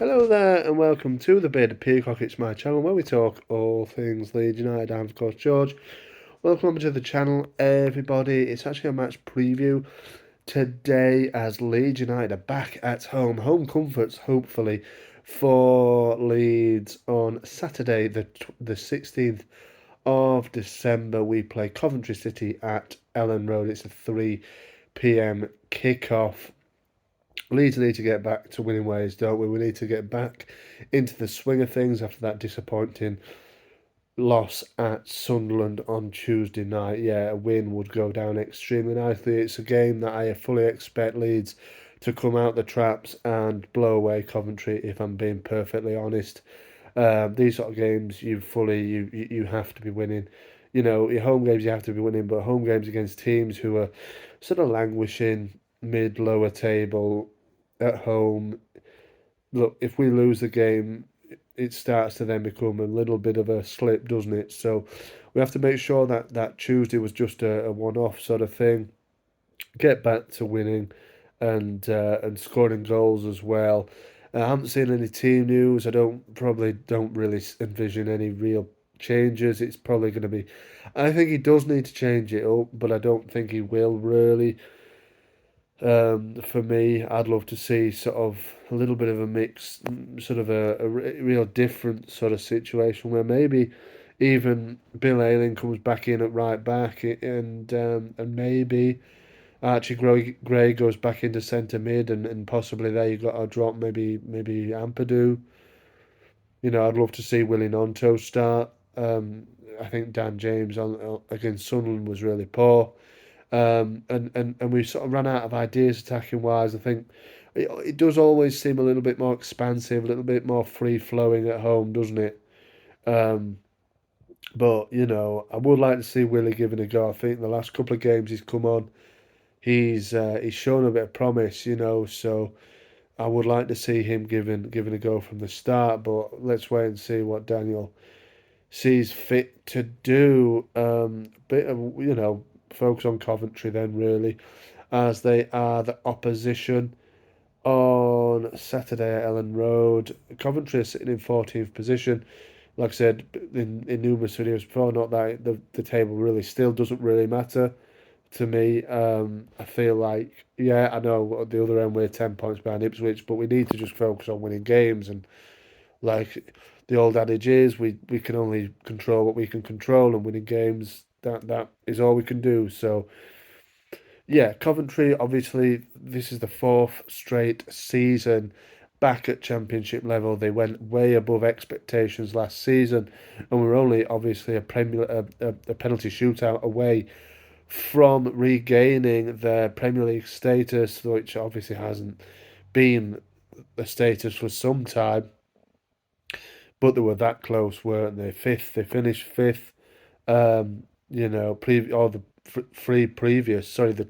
Hello there, and welcome to the Bearded Peacock. It's my channel where we talk all things Leeds United. I'm, of course, George. Welcome to the channel, everybody. It's actually a match preview today as Leeds United are back at home. Home comforts, hopefully, for Leeds on Saturday, the 16th of December. We play Coventry City at Elland Road. It's a 3 p.m. kickoff. Leeds need to get back to winning ways, don't we? We need to get back into the swing of things after that disappointing loss at Sunderland on Tuesday night. Yeah, a win would go down extremely nicely. It's a game that I fully expect Leeds to come out the traps and blow away Coventry, if I'm being perfectly honest. These sort of games, you have to be winning. You know, your home games you have to be winning, but home games against teams who are sort of languishing mid lower table at home. Look, if we lose the game, it starts to then become a little bit of a slip, doesn't it? So we have to make sure that that Tuesday was just a one-off sort of thing. Get back to winning and scoring goals as well. I haven't seen any team news. I don't really envision any real changes. It's probably going to be. I think he does need to change it up, but I don't think he will really. For me, I'd love to see sort of a little bit of a mix, sort of a real different sort of situation where maybe even Bill Ayling comes back in at right back and maybe Archie Gray goes back into centre mid and possibly there you got a drop maybe Ampadu. You know, I'd love to see Willie Gnonto start. I think Dan James on against Sunderland was really poor. And we sort of ran out of ideas attacking wise. I think it does always seem a little bit more expansive, a little bit more free flowing at home, doesn't it? Um, but you know, I would like to see Willie giving a go. I think the last couple of games he's come on, he's shown a bit of promise, you know. So I would like to see him giving a go from the start. But let's wait and see what Daniel sees fit to do. Bit of focus on Coventry then really, as they are the opposition on Saturday at Elland Road. Coventry are sitting in 14th position. Like I said in numerous videos before, not that the table really still doesn't really matter to me. I feel like, yeah, I know at the other end we're 10 points behind Ipswich, but we need to just focus on winning games. And like the old adage is, we can only control what we can control, and winning games, that is all we can do. So yeah, Coventry, obviously, this is the fourth straight season back at Championship level. They went way above expectations last season, and we're only obviously a penalty shootout away from regaining their Premier League status, which obviously hasn't been the status for some time. But they were that close, weren't they? Fifth, they finished fifth. You know, the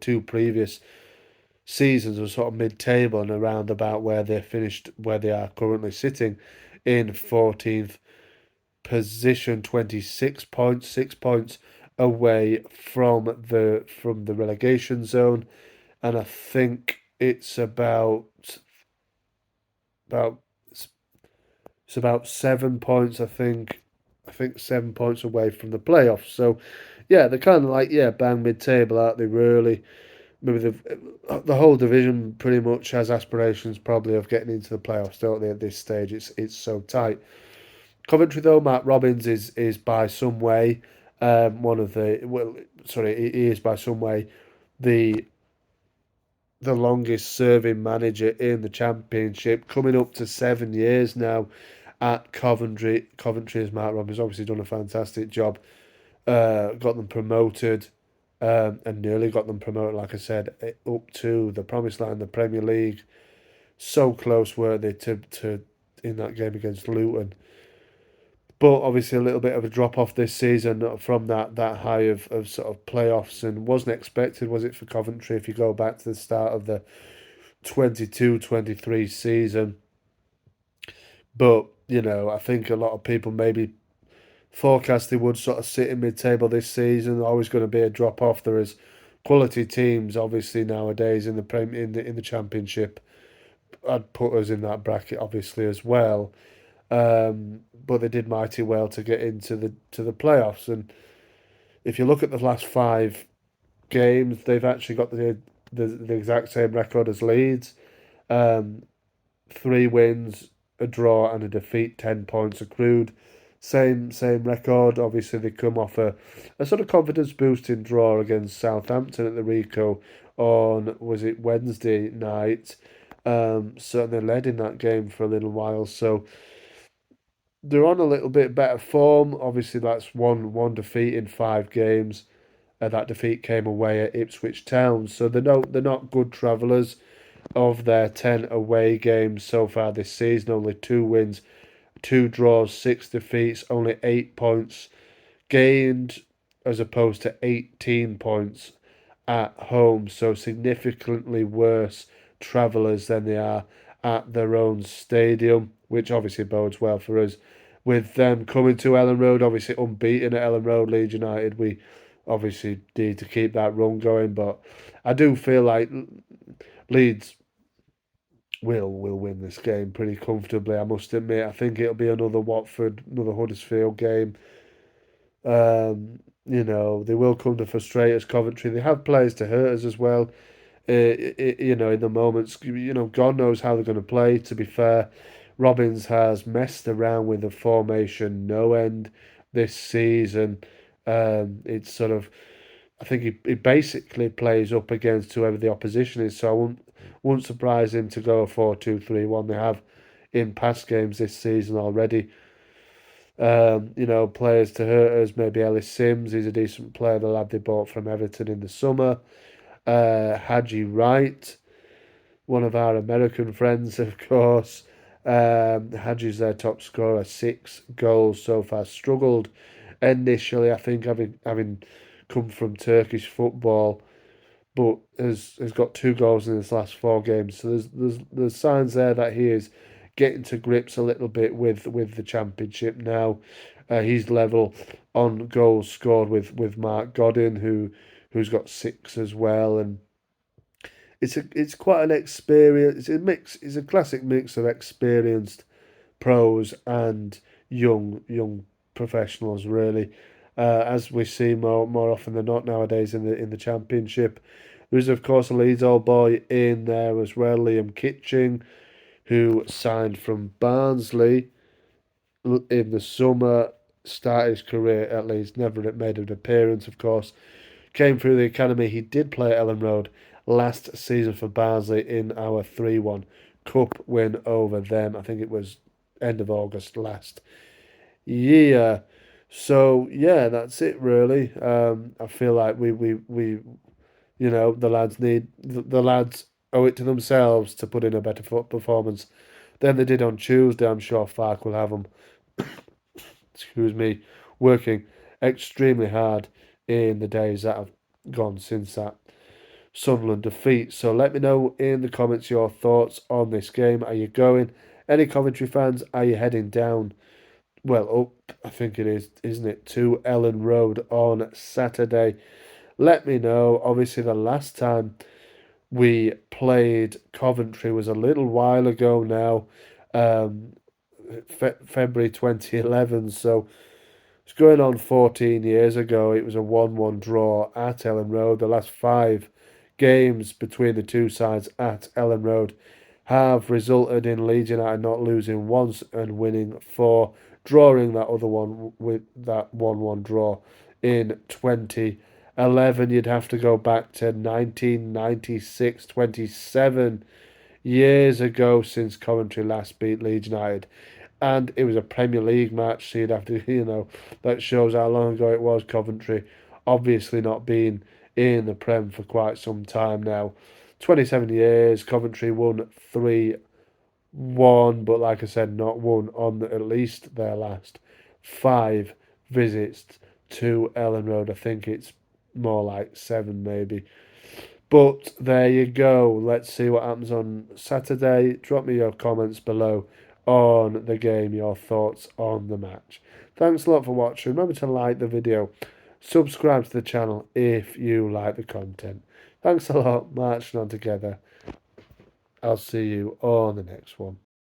two previous seasons were sort of mid-table and around about where they finished, where they are currently sitting in 14th position, 26 points, 6 points away from the relegation zone, and I think it's about it's about 7 points. I think 7 points away from the playoffs. So yeah, they're kind of like, yeah, bang mid-table, aren't they? Really, maybe the whole division pretty much has aspirations probably of getting into the playoffs, don't they? At this stage, it's so tight. Coventry though, Matt Robbins is by some way one of the sorry, he is by some way the longest serving manager in the Championship, coming up to 7 years now at Coventry. Coventry, as Matt Robbins obviously done a fantastic job. Got them promoted, and nearly got them promoted, like I said, up to the promised land, the Premier League. So close were they to in that game against Luton. But obviously a little bit of a drop off this season from that high of sort of playoffs, and wasn't expected, was it, for Coventry if you go back to the start of the 22-23 season. But, you know, I think a lot of people maybe forecast they would sort of sit in mid-table this season. Always going to be a drop off. There is quality teams, obviously nowadays in the Championship, I'd put us in that bracket obviously as well. But they did mighty well to get into the playoffs. And if you look at the last five games, they've actually got the exact same record as Leeds. Um, Three wins, a draw, and a defeat. 10 points accrued. Same record. Obviously, they come off a sort of confidence boosting draw against Southampton at the Rico on, was it Wednesday night? So they led in that game for a little while. So they're on a little bit better form. Obviously, that's one defeat in 5 games. That defeat came away at Ipswich Town. So they're not good travellers. Of their 10 away games so far this season, only 2 wins, 2 draws, 6 defeats, only 8 points gained as opposed to 18 points at home. So significantly worse travellers than they are at their own stadium, which obviously bodes well for us. With them coming to Elland Road, obviously unbeaten at Elland Road, Leeds United, we obviously need to keep that run going. But I do feel like Leeds will win this game pretty comfortably. I must admit. I think it'll be another Watford, another Huddersfield game. They will come to frustrate us, Coventry. They have players to hurt us as well. In the moments, God knows how they're going to play. To be fair, Robbins has messed around with the formation no end this season. It's sort of I think he basically plays up against whoever the opposition is. So I wouldn't surprise him to go a 4-2-3-1. They have in past games this season already. Players to hurt us. Maybe Ellis Sims. He's a decent player. The lad they bought from Everton in the summer. Haji Wright, one of our American friends, of course. Haji's their top scorer, 6 goals so far. Struggled initially, I think, having come from Turkish football, but has got 2 goals in his last 4 games. So there's signs there that he is getting to grips a little bit with the championship now. He's level on goals scored with Mark Godin, who's got 6 as well, and it's quite an experience. It's a classic mix of experienced pros and young professionals, really, as we see more often than not nowadays in the championship. There's of course a Leeds old boy in there as well, Liam Kitching, who signed from Barnsley in the summer, started his career at Leeds, never made an appearance, of course. Came through the academy. He did play at Elland Road last season for Barnsley in our 3-1 cup win over them. I think it was end of August last year. So yeah, that's it really. I feel like the lads the lads owe it to themselves to put in a better performance than they did on Tuesday. I'm sure Fark will have them, excuse me, working extremely hard in the days that have gone since that Sunderland defeat. So let me know in the comments your thoughts on this game. Are you going? Any Coventry fans? Are you heading down? Well, up, I think it is, isn't it, to Elland Road on Saturday? Let me know. Obviously, the last time we played Coventry was a little while ago now, um, February 2011. So it's going on 14 years ago. It was a 1-1 draw at Elland Road. The last 5 games between the two sides at Elland Road have resulted in Leeds United not losing once and winning 4, drawing that other one with that 1-1 draw in 2011. You'd have to go back to 1996, 27 years ago since Coventry last beat Leeds United, and it was a Premier League match, so you'd have to, that shows how long ago it was. Coventry obviously not been in the Prem for quite some time now. 27 years, Coventry won 3-1, but like I said, not won on at least their last 5 visits to Elland Road. I think it's more like 7 maybe. But there you go. Let's see what happens on Saturday. Drop me your comments below on the game, your thoughts on the match. Thanks a lot for watching. Remember to like the video, subscribe to the channel if you like the content. Thanks a lot. Marching on together. I'll see you on the next one.